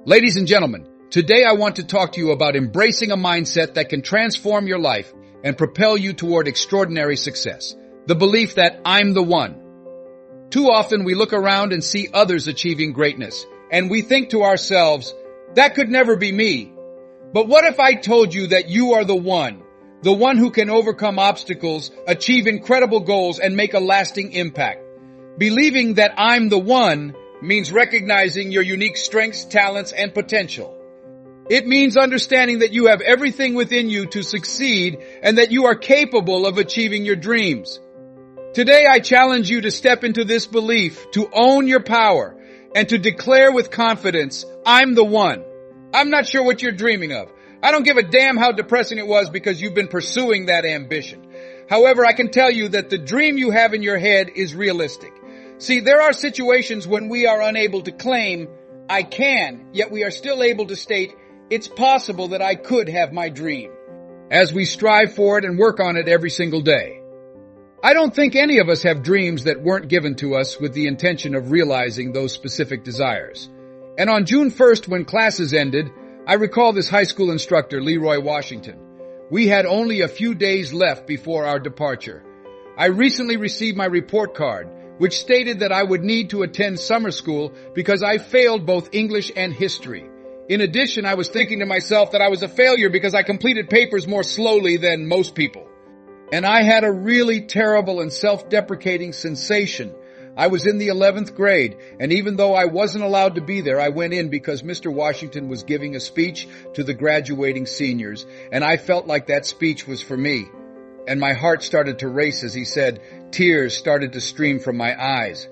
Ladies and gentlemen, today I want to talk to you about embracing a mindset that can transform your life and propel you toward extraordinary success. The belief that I'm the one. Too often we look around and see others achieving greatness, and we think to ourselves, that could never be me. But what if I told you that you are the one who can overcome obstacles, achieve incredible goals, and make a lasting impact? Believing that I'm the one means recognizing your unique strengths, talents, and potential. It means understanding that you have everything within you to succeed and that you are capable of achieving your dreams. Today I challenge you to step into this belief, to own your power, and to declare with confidence, I'm the one. I'm not sure what you're dreaming of. I don't give a damn how depressing it was because you've been pursuing that ambition. However, I can tell you that the dream you have in your head is realistic. See, there are situations when we are unable to claim, I can, yet we are still able to state, it's possible that I could have my dream, as we strive for it and work on it every single day. I don't think any of us have dreams that weren't given to us with the intention of realizing those specific desires. And on June 1st, when classes ended, I recall this high school instructor, Leroy Washington. We had only a few days left before our departure. I recently received my report card, which stated that I would need to attend summer school because I failed both English and history. In addition, I was thinking to myself that I was a failure because I completed papers more slowly than most people. And I had a really terrible and self-deprecating sensation. I was in the 11th grade, and even though I wasn't allowed to be there, I went in because Mr. Washington was giving a speech to the graduating seniors, and I felt like that speech was for me. And my heart started to race as he said. Tears started to stream from my eyes.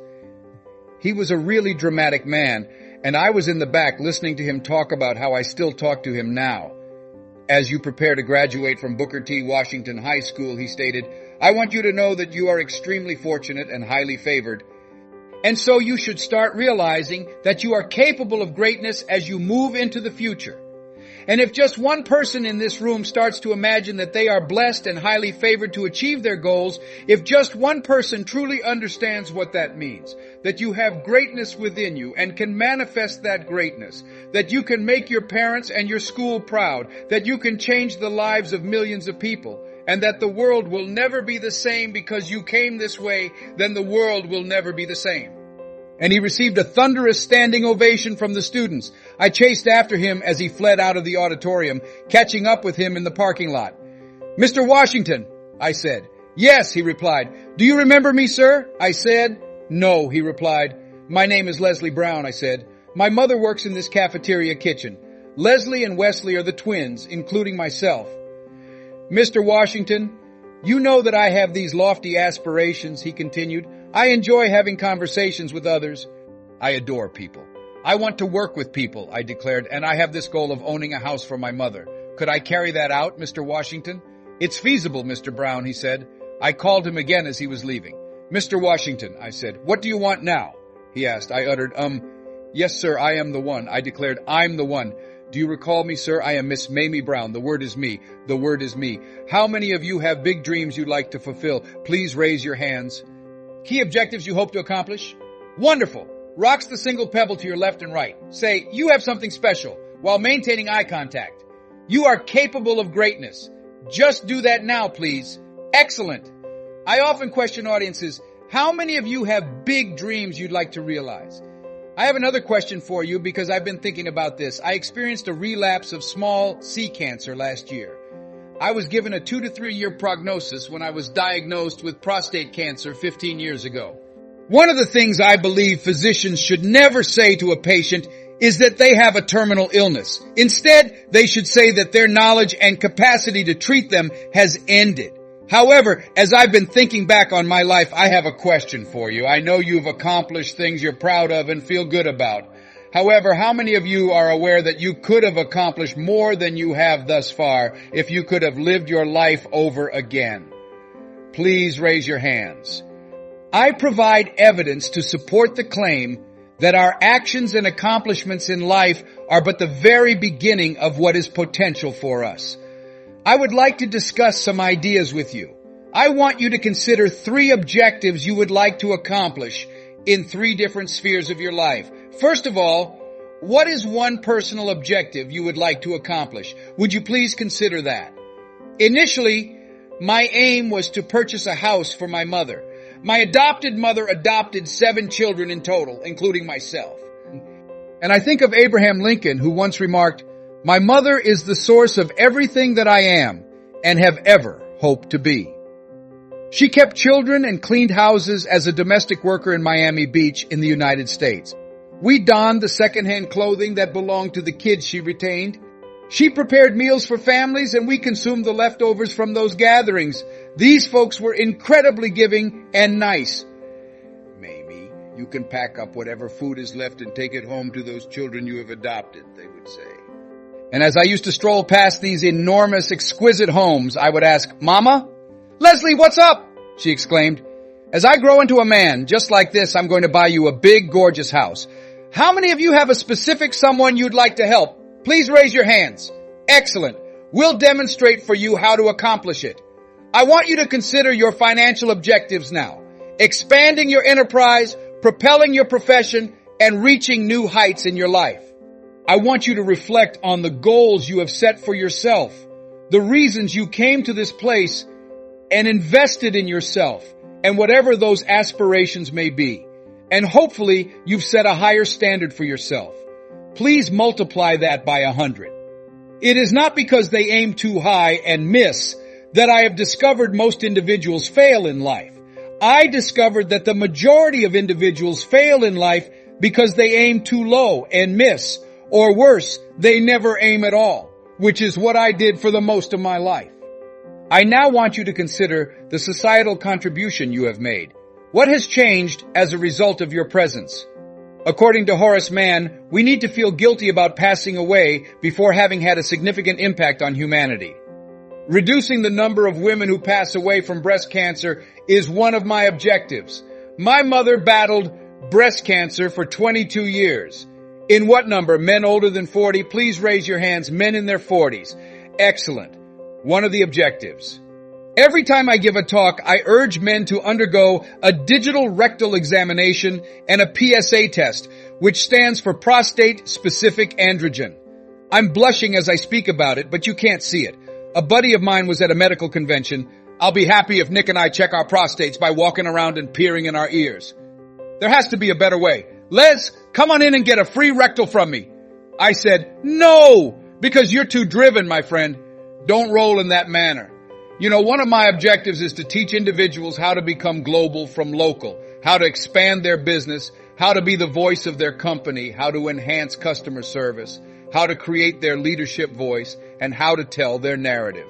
He was a really dramatic man, and I was in the back listening to him talk about how I still talk to him now. As you prepare to graduate from Booker T. Washington High School, he stated, I want you to know that you are extremely fortunate and highly favored. And so you should start realizing that you are capable of greatness as you move into the future. And if just one person in this room starts to imagine that they are blessed and highly favored to achieve their goals, if just one person truly understands what that means, that you have greatness within you and can manifest that greatness, that you can make your parents and your school proud, that you can change the lives of millions of people, and that the world will never be the same because you came this way, then the world will never be the same. And he received a thunderous standing ovation from the students. I chased after him as he fled out of the auditorium, catching up with him in the parking lot. Mr. Washington, I said. Yes, he replied. Do you remember me, sir? I said. No, he replied. My name is Leslie Brown, I said. My mother works in this cafeteria kitchen. Leslie and Wesley are the twins, including myself. Mr. Washington, you know that I have these lofty aspirations, he continued. I enjoy having conversations with others. I adore people. I want to work with people, I declared, and I have this goal of owning a house for my mother. Could I carry that out, Mr. Washington? It's feasible, Mr. Brown, he said. I called him again as he was leaving. Mr. Washington, I said, what do you want now? He asked. I uttered, yes, sir, I am the one. I declared, I'm the one. Do you recall me, sir? I am Miss Mamie Brown. The word is me. The word is me. How many of you have big dreams you'd like to fulfill? Please raise your hands. Key objectives you hope to accomplish? Wonderful. Rocks the single pebble to your left and right. Say, you have something special, while maintaining eye contact. You are capable of greatness. Just do that now, please. Excellent. I often question audiences, how many of you have big dreams you'd like to realize? I have another question for you because I've been thinking about this. I experienced a relapse of small C cancer last year. I was given a 2 to 3 year prognosis when I was diagnosed with prostate cancer 15 years ago. One of the things I believe physicians should never say to a patient is that they have a terminal illness. Instead, they should say that their knowledge and capacity to treat them has ended. However, as I've been thinking back on my life, I have a question for you. I know you've accomplished things you're proud of and feel good about. However, how many of you are aware that you could have accomplished more than you have thus far if you could have lived your life over again? Please raise your hands. I provide evidence to support the claim that our actions and accomplishments in life are but the very beginning of what is potential for us. I would like to discuss some ideas with you. I want you to consider 3 objectives you would like to accomplish in 3 different spheres of your life. First of all, what is one personal objective you would like to accomplish? Would you please consider that? Initially, my aim was to purchase a house for my mother. My adopted mother adopted 7 children in total, including myself. And I think of Abraham Lincoln, who once remarked, "My mother is the source of everything that I am and have ever hoped to be." She kept children and cleaned houses as a domestic worker in Miami Beach in the United States. We donned the secondhand clothing that belonged to the kids she retained. She prepared meals for families and we consumed the leftovers from those gatherings. These folks were incredibly giving and nice. "Mamie, you can pack up whatever food is left and take it home to those children you have adopted," they would say. And as I used to stroll past these enormous, exquisite homes, I would ask, "Mama? Leslie, what's up?" she exclaimed. "As I grow into a man, just like this, I'm going to buy you a big, gorgeous house. How many of you have a specific someone you'd like to help? Please raise your hands." Excellent. We'll demonstrate for you how to accomplish it. I want you to consider your financial objectives now. Expanding your enterprise, propelling your profession, and reaching new heights in your life. I want you to reflect on the goals you have set for yourself, the reasons you came to this place and invested in yourself, and whatever those aspirations may be. And hopefully you've set a higher standard for yourself. Please multiply that by 100. It is not because they aim too high and miss that I have discovered most individuals fail in life. I discovered that the majority of individuals fail in life because they aim too low and miss, or worse, they never aim at all, which is what I did for the most of my life. I now want you to consider the societal contribution you have made. What has changed as a result of your presence? According to Horace Mann, we need to feel guilty about passing away before having had a significant impact on humanity. Reducing the number of women who pass away from breast cancer is one of my objectives. My mother battled breast cancer for 22 years. In what number? Men older than 40? Please raise your hands. Men in their 40s. Excellent. One of the objectives. Every time I give a talk, I urge men to undergo a digital rectal examination and a PSA test, which stands for prostate-specific androgen. I'm blushing as I speak about it, but you can't see it. A buddy of mine was at a medical convention. I'll be happy if Nick and I check our prostates by walking around and peering in our ears. There has to be a better way. "Les, come on in and get a free rectal from me." I said, "No, because you're too driven, my friend. Don't roll in that manner." You know, one of my objectives is to teach individuals how to become global from local, how to expand their business, how to be the voice of their company, how to enhance customer service, how to create their leadership voice, and how to tell their narrative.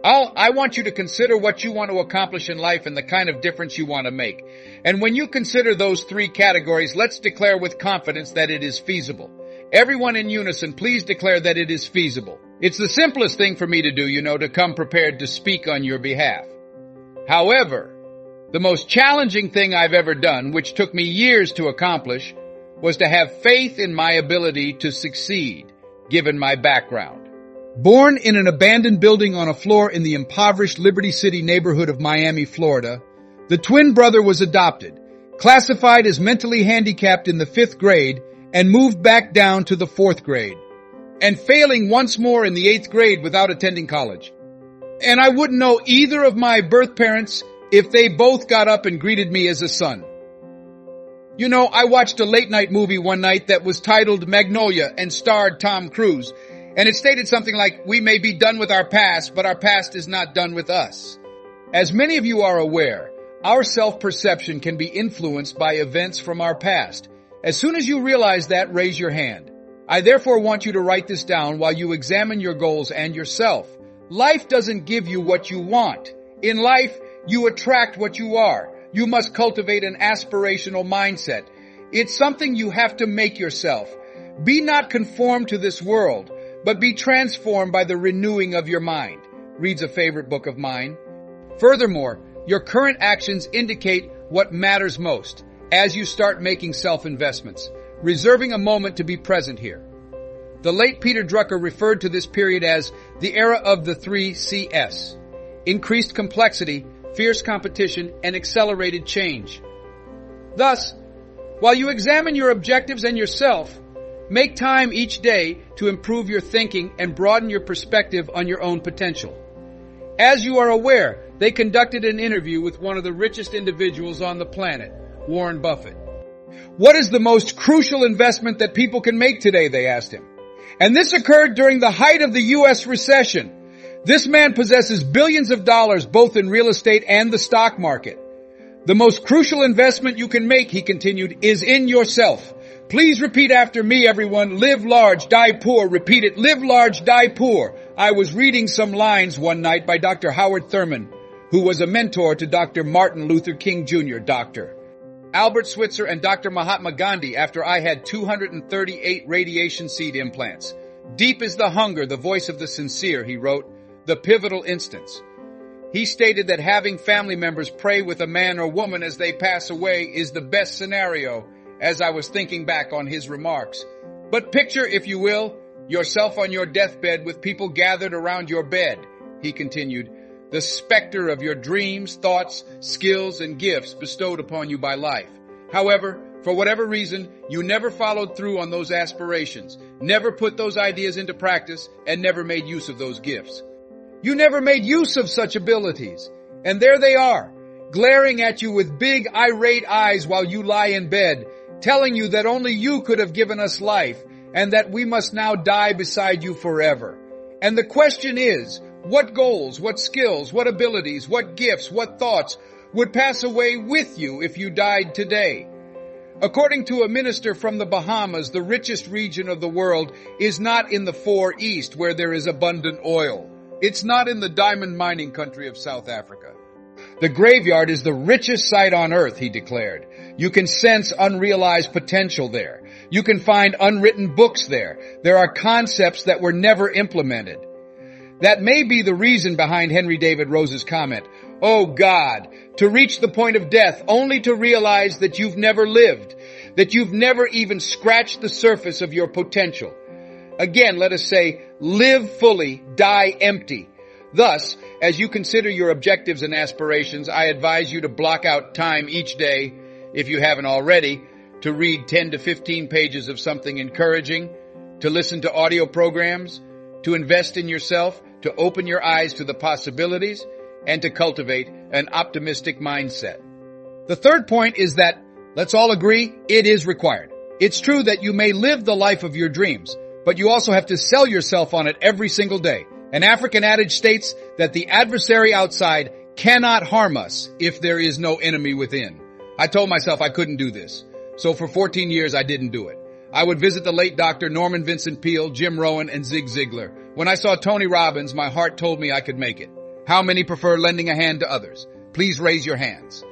I want you to consider what you want to accomplish in life and the kind of difference you want to make. And when you consider those 3 categories, let's declare with confidence that it is feasible. Everyone in unison, please declare that it is feasible. It's the simplest thing for me to do, to come prepared to speak on your behalf. However, the most challenging thing I've ever done, which took me years to accomplish, was to have faith in my ability to succeed, given my background. Born in an abandoned building on a floor in the impoverished Liberty City neighborhood of Miami, Florida, the twin brother was adopted, classified as mentally handicapped in the 5th grade, and moved back down to the 4th grade, and failing once more in the 8th grade without attending college. And I wouldn't know either of my birth parents if they both got up and greeted me as a son. I watched a late-night movie one night that was titled Magnolia and starred Tom Cruise, and it stated something like, "We may be done with our past, but our past is not done with us." As many of you are aware, our self-perception can be influenced by events from our past. As soon as you realize that, raise your hand. I therefore want you to write this down while you examine your goals and yourself. Life doesn't give you what you want. In life, you attract what you are. You must cultivate an aspirational mindset. It's something you have to make yourself. Be not conformed to this world, but be transformed by the renewing of your mind, reads a favorite book of mine. Furthermore, your current actions indicate what matters most as you start making self-investments, reserving a moment to be present here. The late Peter Drucker referred to this period as the era of the 3 Cs: increased complexity, fierce competition, and accelerated change. Thus, while you examine your objectives and yourself, Make time each day to improve your thinking and broaden your perspective on your own potential. As you are aware, they conducted an interview with one of the richest individuals on the planet, Warren Buffett. What is the most crucial investment that people can make today, they asked him. And this occurred during the height of the U.S. recession. This man possesses billions of dollars both in real estate and the stock market. The most crucial investment you can make, he continued, is in yourself. Please repeat after me, everyone. Live large, die poor. Repeat it. Live large, die poor. I was reading some lines one night by Dr. Howard Thurman, who was a mentor to Dr. Martin Luther King Jr., Dr. Albert Switzer, and Dr. Mahatma Gandhi after I had 238 radiation seed implants. Deep is the hunger, the voice of the sincere, he wrote, the pivotal instance. He stated that having family members pray with a man or woman as they pass away is the best scenario, as I was thinking back on his remarks. But picture, if you will, yourself on your deathbed with people gathered around your bed, he continued, the specter of your dreams, thoughts, skills, and gifts bestowed upon you by life. However, for whatever reason, you never followed through on those aspirations, never put those ideas into practice, and never made use of those gifts. You never made use of such abilities. And there they are, glaring at you with big, irate eyes while you lie in bed, telling you that only you could have given us life, and that we must now die beside you forever. And the question is, what goals, what skills, what abilities, what gifts, what thoughts would pass away with you if you died today? According to a minister from the Bahamas, the richest region of the world is not in the Far East where there is abundant oil. It's not in the diamond mining country of South Africa. The graveyard is the richest site on earth, he declared. You can sense unrealized potential there. You can find unwritten books there. There are concepts that were never implemented. That may be the reason behind Henry David Rose's comment, "Oh God, to reach the point of death only to realize that you've never lived, that you've never even scratched the surface of your potential." Again, let us say, live fully, die empty. Thus, as you consider your objectives and aspirations, I advise you to block out time each day, if you haven't already, to read 10 to 15 pages of something encouraging, to listen to audio programs, to invest in yourself, to open your eyes to the possibilities, and to cultivate an optimistic mindset. The third point is that, let's all agree, it is required. It's true that you may live the life of your dreams, but you also have to sell yourself on it every single day. An African adage states that the adversary outside cannot harm us if there is no enemy within. I told myself I couldn't do this. So for 14 years, I didn't do it. I would visit the late Dr. Norman Vincent Peale, Jim Rohn, and Zig Ziglar. When I saw Tony Robbins, my heart told me I could make it. How many prefer lending a hand to others? Please raise your hands.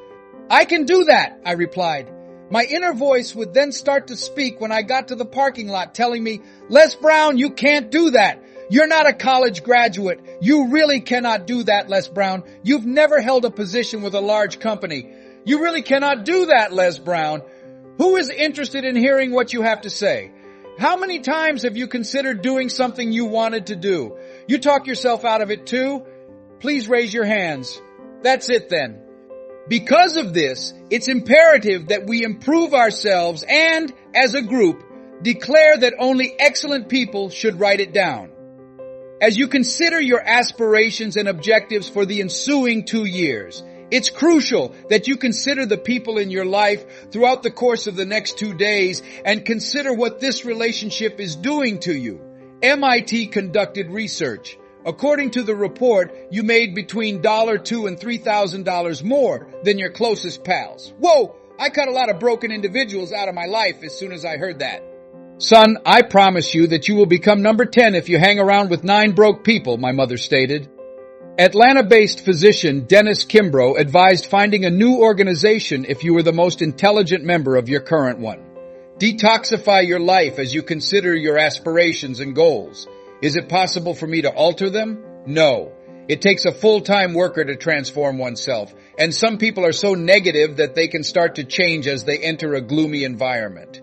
I can do that, I replied. My inner voice would then start to speak when I got to the parking lot telling me, Les Brown, you can't do that. You're not a college graduate. You really cannot do that, Les Brown. You've never held a position with a large company. You really cannot do that, Les Brown. Who is interested in hearing what you have to say? How many times have you considered doing something you wanted to do? You talk yourself out of it too? Please raise your hands. That's it then. Because of this, it's imperative that we improve ourselves and, as a group, declare that only excellent people should write it down. As you consider your aspirations and objectives for the ensuing 2 years, it's crucial that you consider the people in your life throughout the course of the next 2 days and consider what this relationship is doing to you. MIT conducted research. According to the report, you made between $2,000 and $3,000 more than your closest pals. Whoa! I cut a lot of broken individuals out of my life as soon as I heard that. Son, I promise you that you will become number 10 if you hang around with 9 broke people, my mother stated. Atlanta-based physician Dennis Kimbrough advised finding a new organization if you were the most intelligent member of your current one. Detoxify your life as you consider your aspirations and goals. Is it possible for me to alter them? No. It takes a full-time worker to transform oneself, and some people are so negative that they can start to change as they enter a gloomy environment.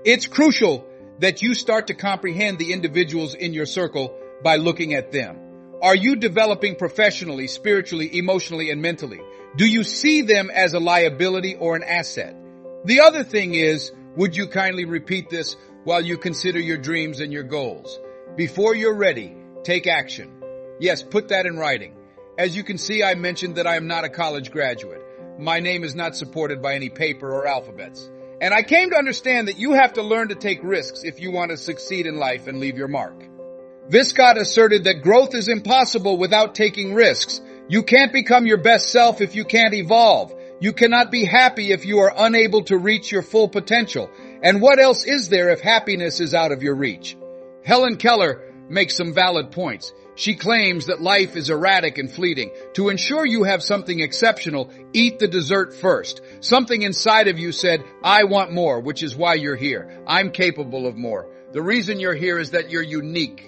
It's crucial that you start to comprehend the individuals in your circle by looking at them. Are you developing professionally, spiritually, emotionally, and mentally? Do you see them as a liability or an asset? The other thing is, would you kindly repeat this? while you consider your dreams and your goals. Before you're ready, take action. Yes, put that in writing. As you can see, I mentioned that I am not a college graduate. My name is not supported by any paper or alphabets. And I came to understand that you have to learn to take risks if you want to succeed in life and leave your mark. Viscott asserted that growth is impossible without taking risks. You can't become your best self if you can't evolve. You cannot be happy if you are unable to reach your full potential. And what else is there if happiness is out of your reach? Helen Keller makes some valid points. She claims that life is erratic and fleeting. To ensure you have something exceptional, eat the dessert first. Something inside of you said, I want more, which is why you're here. I'm capable of more. The reason you're here is that you're unique.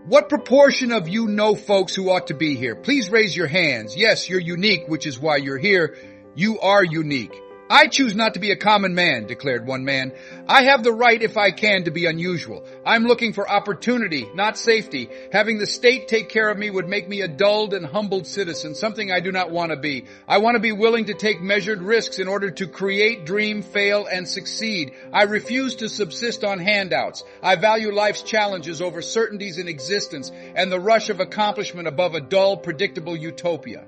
What proportion of you know folks who ought to be here? Please raise your hands. Yes, you're unique, which is why you're here. You are unique. I choose not to be a common man, declared one man. I have the right, if I can, to be unusual. I'm looking for opportunity, not safety. Having the state take care of me would make me a dulled and humbled citizen, something I do not want to be. I want to be willing to take measured risks in order to create, dream, fail, and succeed. I refuse to subsist on handouts. I value life's challenges over certainties in existence and the rush of accomplishment above a dull, predictable utopia.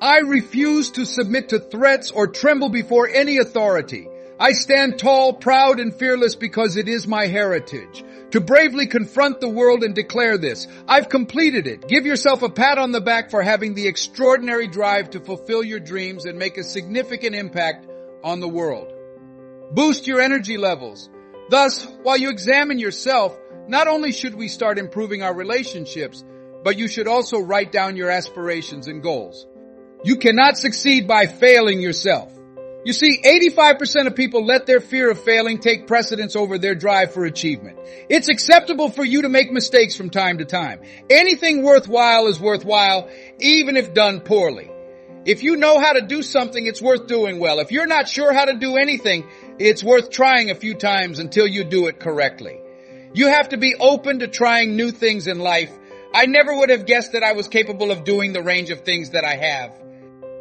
I refuse to submit to threats or tremble before any authority. I stand tall, proud, and fearless because it is my heritage. To bravely confront the world and declare this, I've completed it. Give yourself a pat on the back for having the extraordinary drive to fulfill your dreams and make a significant impact on the world. Boost your energy levels. Thus, while you examine yourself, not only should we start improving our relationships, but you should also write down your aspirations and goals. You cannot succeed by failing yourself. You see, 85% of people let their fear of failing take precedence over their drive for achievement. It's acceptable for you to make mistakes from time to time. Anything worthwhile is worthwhile, even if done poorly. If you know how to do something, it's worth doing well. If you're not sure how to do anything, it's worth trying a few times until you do it correctly. You have to be open to trying new things in life. I never would have guessed that I was capable of doing the range of things that I have.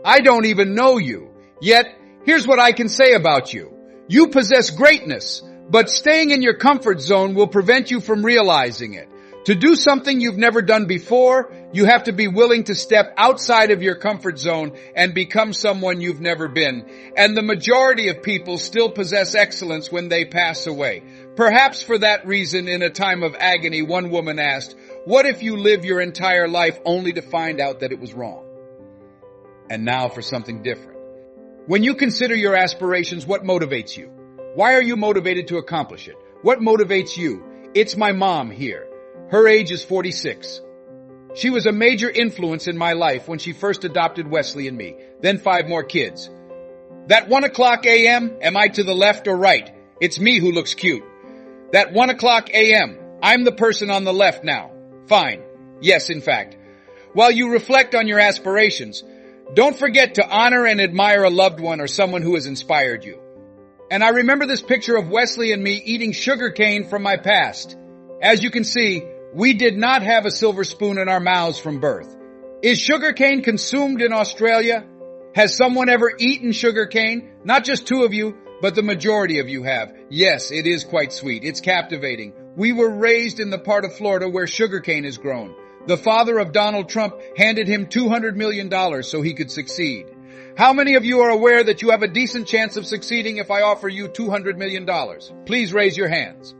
I don't even know you. Yet, here's what I can say about you. You possess greatness, but staying in your comfort zone will prevent you from realizing it. To do something you've never done before, you have to be willing to step outside of your comfort zone and become someone you've never been. And the majority of people still possess excellence when they pass away. Perhaps for that reason, in a time of agony, one woman asked, what if you live your entire life only to find out that it was wrong? And now for something different. When you consider your aspirations, what motivates you? Why are you motivated to accomplish it? What motivates you? It's my mom here. Her age is 46. She was a major influence in my life when she first adopted Wesley and me, then 5 more kids. That 1 o'clock a.m., am I to the left or right? It's me who looks cute. That 1 o'clock a.m., I'm the person on the left now. Fine. Yes, in fact. While you reflect on your aspirations, don't forget to honor and admire a loved one or someone who has inspired you. And I remember this picture of Wesley and me eating sugar cane from my past. As you can see, we did not have a silver spoon in our mouths from birth. Is sugar cane consumed in Australia? Has someone ever eaten sugar cane? Not just 2 of you, but the majority of you have. Yes, it is quite sweet. It's captivating. We were raised in the part of Florida where sugar cane is grown. The father of Donald Trump handed him $200 million so he could succeed. How many of you are aware that you have a decent chance of succeeding if I offer you $200 million? Please raise your hands.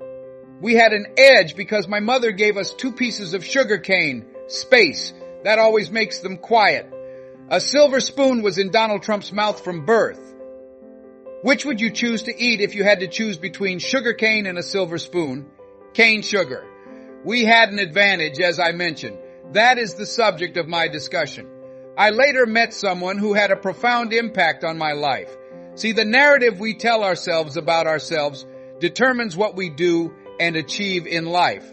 We had an edge because my mother gave us 2 pieces of sugar cane, space. That always makes them quiet. A silver spoon was in Donald Trump's mouth from birth. Which would you choose to eat if you had to choose between sugar cane and a silver spoon? Cane sugar. We had an advantage, as I mentioned. That is the subject of my discussion. I later met someone who had a profound impact on my life. See, the narrative we tell ourselves about ourselves determines what we do and achieve in life.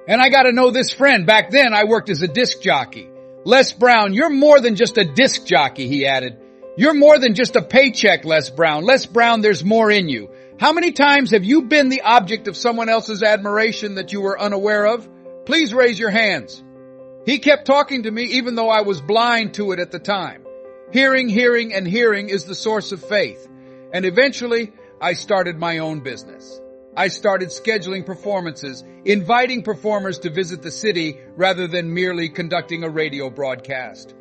And I got to know this friend. Back then, I worked as a disc jockey. Les Brown, you're more than just a disc jockey, he added. You're more than just a paycheck, Les Brown. Les Brown, there's more in you. How many times have you been the object of someone else's admiration that you were unaware of? Please raise your hands. He kept talking to me even though I was blind to it at the time. Hearing, and hearing is the source of faith. And eventually, I started my own business. I started scheduling performances, inviting performers to visit the city rather than merely conducting a radio broadcast.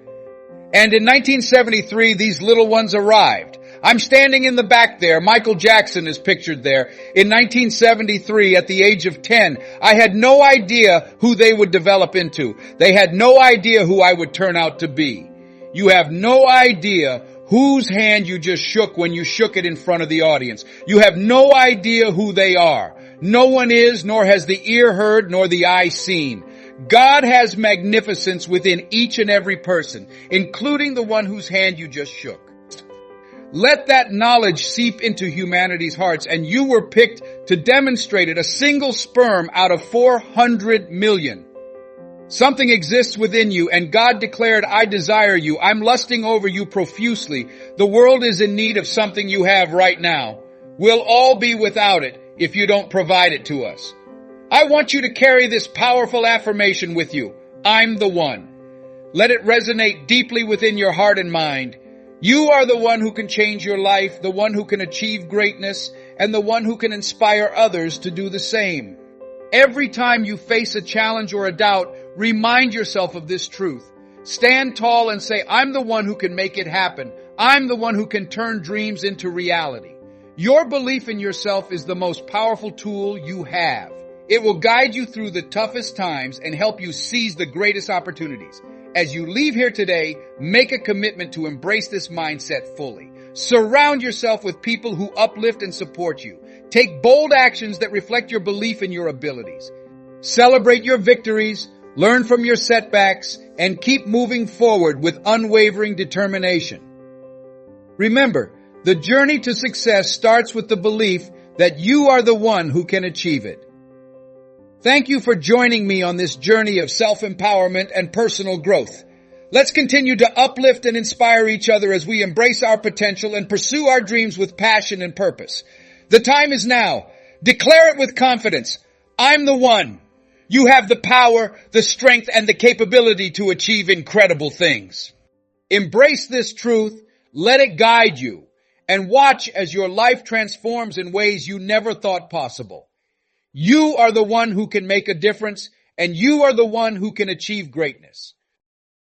And in 1973, these little ones arrived. I'm standing in the back there. Michael Jackson is pictured there. In 1973, at the age of 10, I had no idea who they would develop into. They had no idea who I would turn out to be. You have no idea whose hand you just shook when you shook it in front of the audience. You have no idea who they are. No one is, nor has the ear heard, nor the eye seen. God has magnificence within each and every person, including the one whose hand you just shook. Let that knowledge seep into humanity's hearts, and you were picked to demonstrate it, a single sperm out of 400 million. Something exists within you, and God declared, I desire you. I'm lusting over you profusely. The world is in need of something you have right now. We'll all be without it if you don't provide it to us. I want you to carry this powerful affirmation with you. I'm the one. Let it resonate deeply within your heart and mind. You are the one who can change your life, the one who can achieve greatness, and the one who can inspire others to do the same. Every time you face a challenge or a doubt, remind yourself of this truth. Stand tall and say, I'm the one who can make it happen. I'm the one who can turn dreams into reality. Your belief in yourself is the most powerful tool you have. It will guide you through the toughest times and help you seize the greatest opportunities. As you leave here today, make a commitment to embrace this mindset fully. Surround yourself with people who uplift and support you. Take bold actions that reflect your belief in your abilities. Celebrate your victories, learn from your setbacks, and keep moving forward with unwavering determination. Remember, the journey to success starts with the belief that you are the one who can achieve it. Thank you for joining me on this journey of self-empowerment and personal growth. Let's continue to uplift and inspire each other as we embrace our potential and pursue our dreams with passion and purpose. The time is now. Declare it with confidence. I'm the one. You have the power, the strength, and the capability to achieve incredible things. Embrace this truth, let it guide you, and watch as your life transforms in ways you never thought possible. You are the one who can make a difference, and you are the one who can achieve greatness.